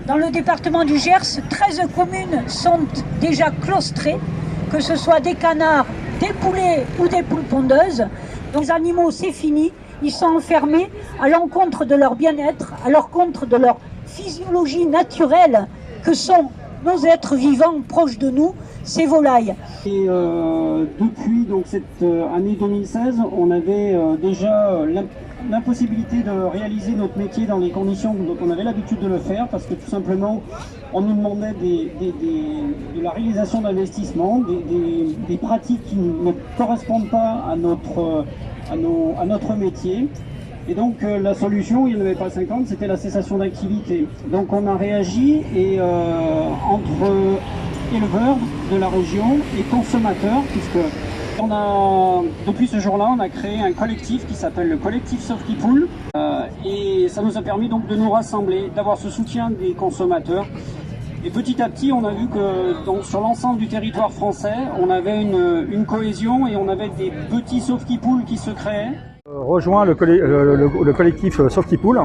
dans le département du Gers, 13 communes sont déjà claustrées, que ce soit des canards, des poulets ou des poules pondeuses. Donc les animaux, c'est fini, ils sont enfermés à l'encontre de leur bien-être, à l'encontre de leur physiologie naturelle, que sont nos êtres vivants proches de nous, ces volailles. Et depuis donc, cette année 2016, on avait déjà l'impossibilité de réaliser notre métier dans les conditions dont on avait l'habitude de le faire, parce que tout simplement, on nous demandait de la réalisation d'investissements, des pratiques qui ne correspondent pas à notre métier. Et donc la solution, il n'y en avait pas 50, c'était la cessation d'activité. Donc on a réagi et entre éleveurs de la région et consommateurs, puisque depuis ce jour-là, on a créé un collectif qui s'appelle le collectif Softipool, et ça nous a permis donc de nous rassembler, d'avoir ce soutien des consommateurs. Et petit à petit, on a vu que donc, sur l'ensemble du territoire français, on avait une cohésion et on avait des petits Softipool qui se créaient. Rejoint le collectif Softipool,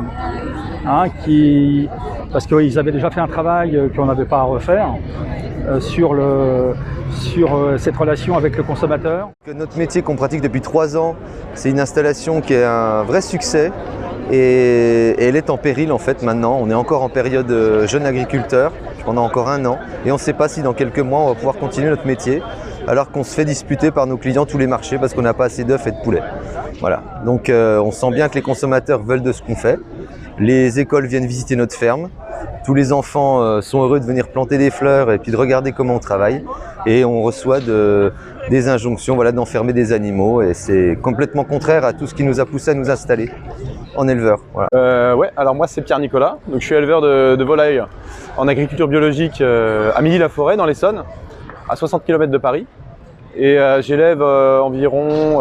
parce qu'ils avaient déjà fait un travail qu'on n'avait pas à refaire sur cette relation avec le consommateur. Notre métier qu'on pratique depuis 3 ans, c'est une installation qui est un vrai succès et elle est en péril en fait maintenant. On est encore en période jeune agriculteur pendant encore 1 an et on ne sait pas si dans quelques mois on va pouvoir continuer notre métier alors qu'on se fait disputer par nos clients tous les marchés parce qu'on n'a pas assez d'œufs et de poulets. Voilà, donc on sent bien que les consommateurs veulent de ce qu'on fait. Les écoles viennent visiter notre ferme. Tous les enfants sont heureux de venir planter des fleurs et puis de regarder comment on travaille. Et on reçoit des injonctions d'enfermer des animaux. Et c'est complètement contraire à tout ce qui nous a poussé à nous installer en éleveur. Voilà. Ouais, alors moi c'est Pierre Nicolas. Donc, je suis éleveur de volailles en agriculture biologique à Milly-la-Forêt dans l'Essonne, à 60 km de Paris. Et j'élève environ,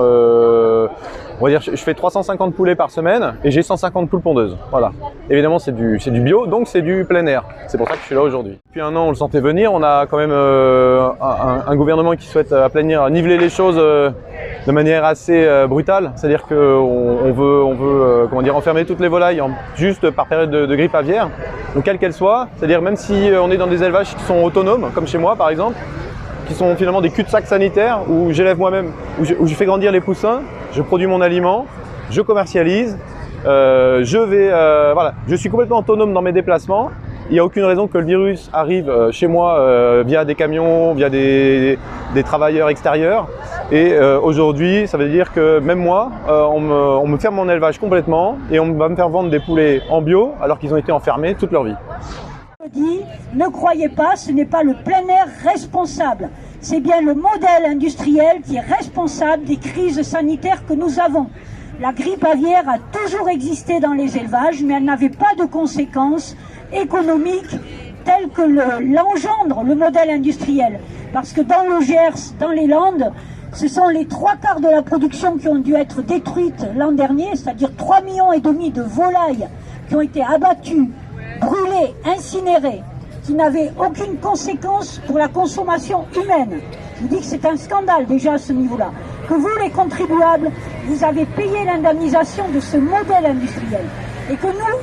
on va dire, je fais 350 poulets par semaine et j'ai 150 poules pondeuses. Voilà. Évidemment, c'est du bio, donc c'est du plein air. C'est pour ça que je suis là aujourd'hui. Depuis 1 an, on le sentait venir. On a quand même un gouvernement qui souhaite niveler les choses de manière assez brutale. C'est-à-dire qu'on veut enfermer toutes les volailles juste par période de grippe aviaire. Donc quelle qu'elle soit, c'est-à-dire même si on est dans des élevages qui sont autonomes, comme chez moi par exemple, qui sont finalement des cul-de-sac sanitaires où j'élève moi-même, où je fais grandir les poussins, je produis mon aliment, je commercialise, je suis complètement autonome dans mes déplacements. Il n'y a aucune raison que le virus arrive chez moi via des camions, via des travailleurs extérieurs. Et aujourd'hui, ça veut dire que même moi, on me ferme mon élevage complètement et on va me faire vendre des poulets en bio alors qu'ils ont été enfermés toute leur vie. Ne croyez pas, ce n'est pas le plein air responsable. C'est bien le modèle industriel qui est responsable des crises sanitaires que nous avons. La grippe aviaire a toujours existé dans les élevages, mais elle n'avait pas de conséquences économiques telles que l'engendre le modèle industriel. Parce que dans le Gers, dans les Landes, ce sont les 3/4 de la production qui ont dû être détruites l'an dernier, c'est-à-dire 3,5 millions de volailles qui ont été abattues, brûlés, incinérés, qui n'avaient aucune conséquence pour la consommation humaine. Je vous dis que c'est un scandale déjà à ce niveau-là. Que vous, les contribuables, vous avez payé l'indemnisation de ce modèle industriel. Et que nous,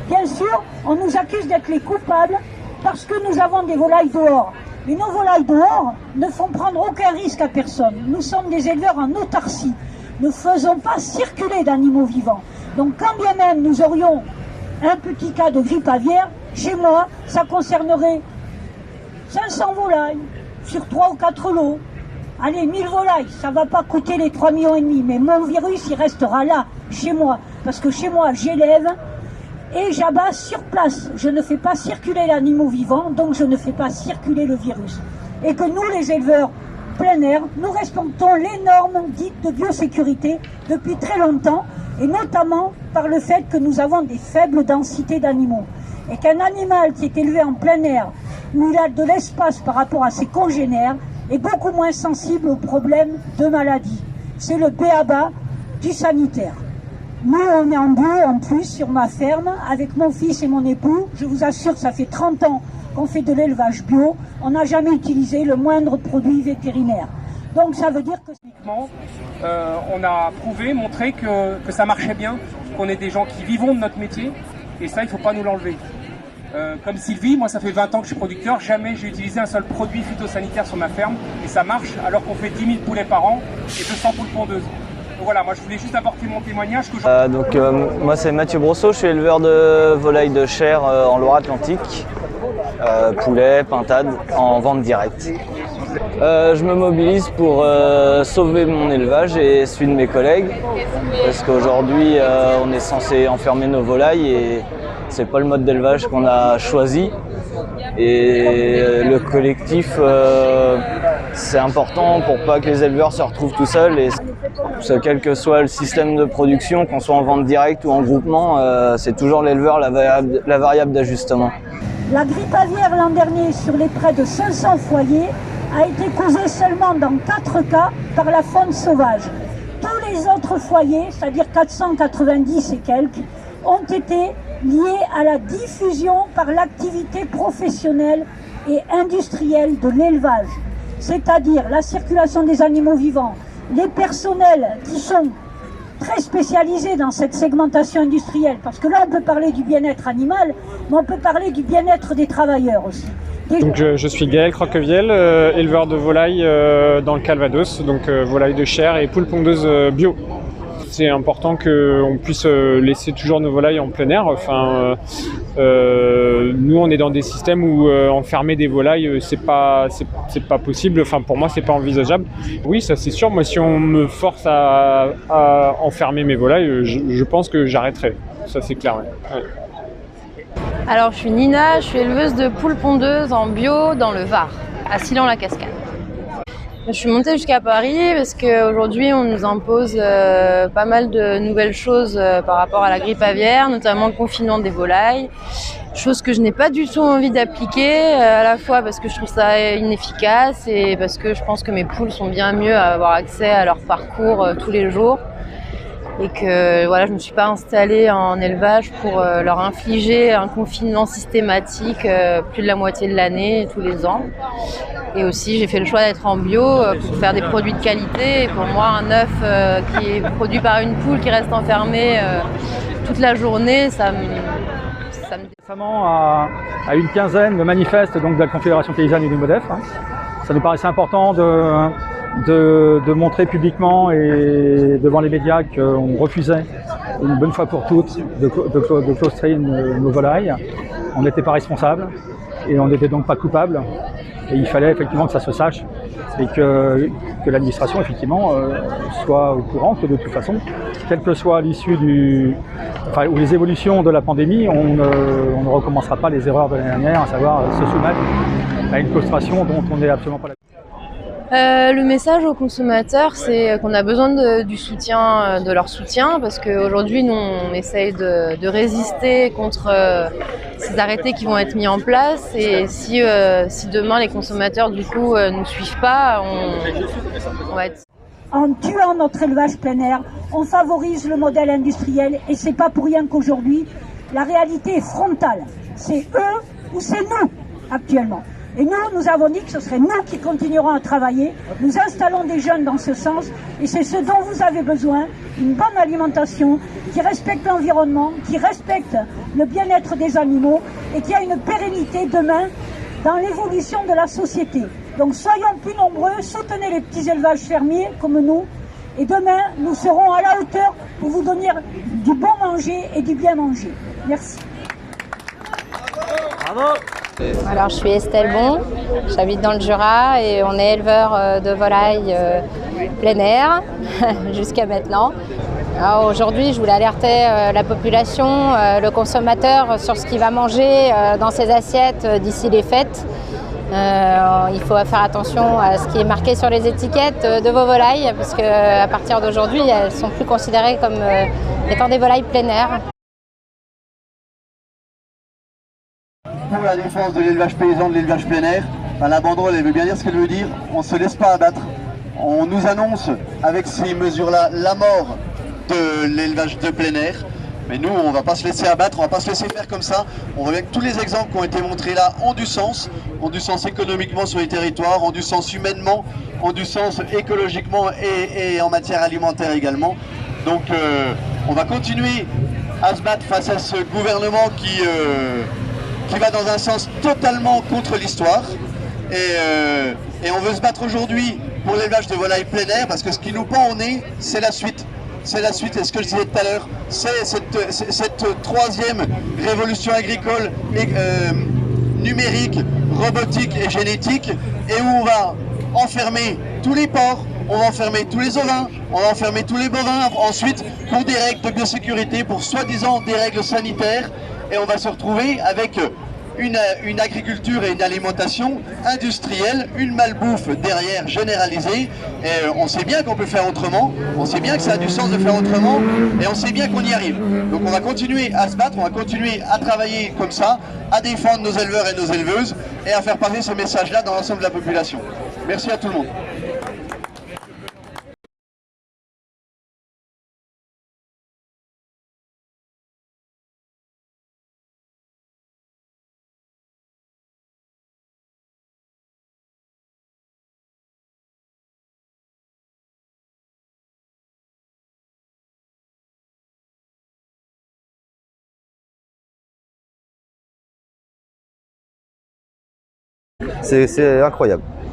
bien sûr, on nous accuse d'être les coupables parce que nous avons des volailles dehors. Mais nos volailles dehors ne font prendre aucun risque à personne. Nous sommes des éleveurs en autarcie. Ne faisons pas circuler d'animaux vivants. Donc quand bien même nous aurions un petit cas de grippe aviaire, chez moi, ça concernerait 500 volailles sur 3 ou 4 lots. Allez, 1000 volailles, ça ne va pas coûter les 3,5 millions, mais mon virus, il restera là, chez moi. Parce que chez moi, j'élève et j'abats sur place. Je ne fais pas circuler l'animal vivant, donc je ne fais pas circuler le virus. Et que nous, les éleveurs plein air, nous respectons les normes dites de biosécurité depuis très longtemps, et notamment par le fait que nous avons des faibles densités d'animaux. Et qu'un animal qui est élevé en plein air, où il a de l'espace par rapport à ses congénères, est beaucoup moins sensible aux problèmes de maladie. C'est le b.a.-ba du sanitaire. Nous, on est en bio en plus sur ma ferme, avec mon fils et mon époux. Je vous assure, ça fait 30 ans qu'on fait de l'élevage bio. On n'a jamais utilisé le moindre produit vétérinaire. Donc ça veut dire que... on a prouvé, montré que ça marchait bien, qu'on est des gens qui vivons de notre métier, et ça, il ne faut pas nous l'enlever. Comme Sylvie, moi ça fait 20 ans que je suis producteur, jamais j'ai utilisé un seul produit phytosanitaire sur ma ferme et ça marche alors qu'on fait 10 000 poulets par an et 200 poules pondeuses. Donc voilà, moi je voulais juste apporter mon témoignage. Moi c'est Mathieu Brosseau, je suis éleveur de volailles de chair en Loire-Atlantique, poulet, pintade, en vente directe. Je me mobilise pour sauver mon élevage et celui de mes collègues parce qu'aujourd'hui on est censé enfermer nos volailles et c'est pas le mode d'élevage qu'on a choisi et le collectif c'est important pour pas que les éleveurs se retrouvent tout seuls et quel que soit le système de production, qu'on soit en vente directe ou en groupement, c'est toujours l'éleveur la variable d'ajustement. La grippe aviaire l'an dernier sur les près de 500 foyers a été causée seulement dans 4 cas par la faune sauvage. Tous les autres foyers, c'est-à-dire 490 et quelques, ont été liés à la diffusion par l'activité professionnelle et industrielle de l'élevage, c'est-à-dire la circulation des animaux vivants, les personnels qui sont très spécialisés dans cette segmentation industrielle, parce que là on peut parler du bien-être animal, mais on peut parler du bien-être des travailleurs aussi. Donc je suis Gaël Croqueviel, éleveur de volailles dans le Calvados, donc volailles de chair et poules pondeuses bio. C'est important qu'on puisse laisser toujours nos volailles en plein air. Enfin, nous, on est dans des systèmes où enfermer des volailles, c'est pas possible. Enfin, pour moi, c'est pas envisageable. Oui, ça c'est sûr. Moi, si on me force à enfermer mes volailles, je pense que j'arrêterai. Ça, c'est clair. Ouais. Ouais. Alors, je suis Nina, je suis éleveuse de poules pondeuses en bio dans le Var, à Silan-la-Cascade. Je suis montée jusqu'à Paris parce qu'aujourd'hui on nous impose pas mal de nouvelles choses par rapport à la grippe aviaire, notamment le confinement des volailles, chose que je n'ai pas du tout envie d'appliquer, à la fois parce que je trouve ça inefficace et parce que je pense que mes poules sont bien mieux à avoir accès à leur parcours tous les jours. Et que voilà, je ne me suis pas installée en élevage pour leur infliger un confinement systématique plus de la moitié de l'année, tous les ans. Et aussi, j'ai fait le choix d'être en bio pour faire des produits de qualité. Et pour moi, un œuf qui est produit par une poule qui reste enfermée toute la journée, ça me... Récemment, à une quinzaine de manifestes donc, de la Confédération paysanne et du MODEF, ça nous paraissait important de montrer publiquement et devant les médias qu'on refusait une bonne fois pour toutes de claustrer nos volailles. On n'était pas responsables et on n'était donc pas coupables. Et il fallait effectivement que ça se sache et que l'administration effectivement soit au courant que de toute façon, quelle que soit l'issue ou les évolutions de la pandémie, on ne recommencera pas les erreurs de l'année dernière, à savoir se soumettre à une claustration dont on n'est absolument pas Le message aux consommateurs, c'est qu'on a besoin du soutien, de leur soutien, parce qu'aujourd'hui, nous, on essaye de résister contre ces arrêtés qui vont être mis en place. Et si demain, les consommateurs, du coup, nous suivent pas, on va être... En tuant notre élevage plein air, on favorise le modèle industriel et c'est pas pour rien qu'aujourd'hui, la réalité est frontale. C'est eux ou c'est nous, actuellement. Et nous avons dit que ce serait nous qui continuerons à travailler. Nous installons des jeunes dans ce sens et c'est ce dont vous avez besoin, une bonne alimentation qui respecte l'environnement, qui respecte le bien-être des animaux et qui a une pérennité demain dans l'évolution de la société. Donc soyons plus nombreux, soutenez les petits élevages fermiers comme nous et demain nous serons à la hauteur pour vous donner du bon manger et du bien manger. Merci. Bravo. Alors je suis Estelle Bon, j'habite dans le Jura et on est éleveur de volailles plein air jusqu'à maintenant. Aujourd'hui je voulais alerter la population, le consommateur sur ce qu'il va manger dans ses assiettes d'ici les fêtes. Il faut faire attention à ce qui est marqué sur les étiquettes de vos volailles parce qu'à partir d'aujourd'hui elles ne sont plus considérées comme étant des volailles plein air. Pour la défense de l'élevage paysan, de l'élevage plein air, la banderole elle veut bien dire ce qu'elle veut dire, on ne se laisse pas abattre. On nous annonce avec ces mesures-là la mort de l'élevage de plein air, mais nous on ne va pas se laisser abattre, on ne va pas se laisser faire comme ça. On revient que tous les exemples qui ont été montrés là ont du sens économiquement sur les territoires, ont du sens humainement, ont du sens écologiquement et en matière alimentaire également. Donc on va continuer à se battre face à ce gouvernement qui qui va dans un sens totalement contre l'histoire. Et on veut se battre aujourd'hui pour l'élevage de volailles plein air, parce que ce qui nous pend au nez, c'est la suite. C'est la suite, et ce que je disais tout à l'heure, c'est cette troisième révolution agricole numérique, robotique et génétique, et où on va enfermer tous les porcs, on va enfermer tous les ovins, on va enfermer tous les bovins, ensuite pour des règles de biosécurité, pour soi-disant des règles sanitaires, et on va se retrouver avec une agriculture et une alimentation industrielle, une malbouffe derrière généralisée. Et on sait bien qu'on peut faire autrement, on sait bien que ça a du sens de faire autrement, et on sait bien qu'on y arrive. Donc on va continuer à se battre, on va continuer à travailler comme ça, à défendre nos éleveurs et nos éleveuses, et à faire passer ce message-là dans l'ensemble de la population. Merci à tout le monde. C'est incroyable.